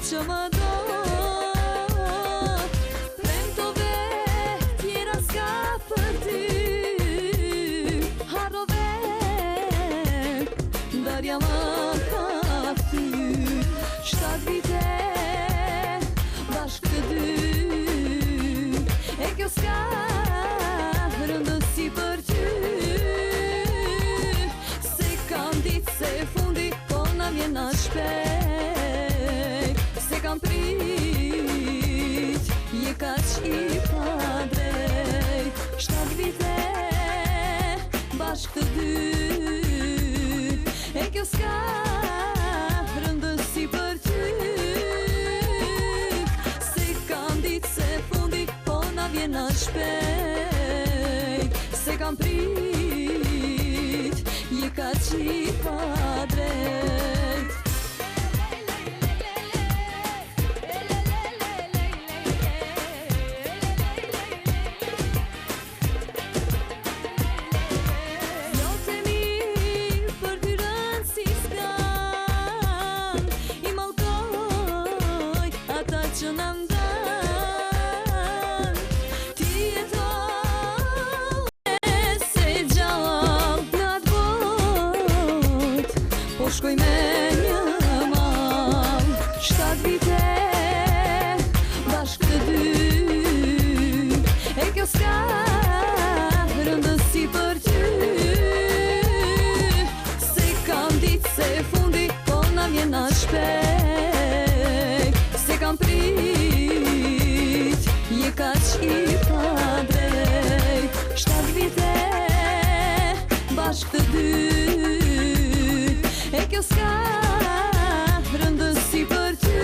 që më do. Premtove tjera s'ka për ty, harrove ndarja më ka fty. 7 vite bashkë të dy, e kjo s'ka rëndësi për ty. Se kam ditë se fundi, po na vjen na shpejt. Se kam prit, je kaq i padrejt. 7 vite bashkë të dy, e kjo s'ka rëndësi për ty. Se kam ditë se fundi, po na vjen na shpejt. Se kam prit, je kaq i padrejt. Jote mirë për ty rënë si s'kan, I mallkoj ata që na ndan. Ti jetove se gjallë në atë botë, po shkoj me një mall. 7 vite bashkë të dy, e kjo s'ka rëndësi për ty. Se kam ditë se fundi, po na vjen na shpejt. Se kam prit, je kaq i padrejt. 7 vite bashkë të dy, e kjo s'ka rëndësi për ty.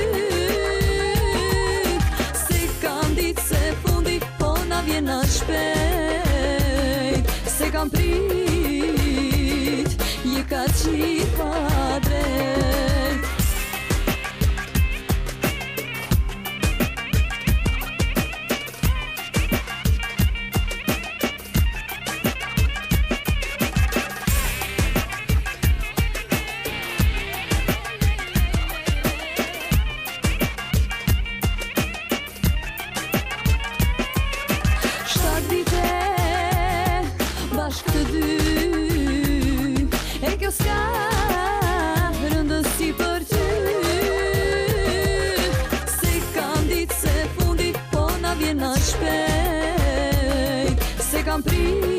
Se kam ditë se fundi, po na vjen na shpejt. Se kam prit, je kaq i padrejt. Bashkë të dy, e kjo s'ka rëndësi për ty. Se kam ditë se fundi, po na vjen na shpejt. Se kam prit,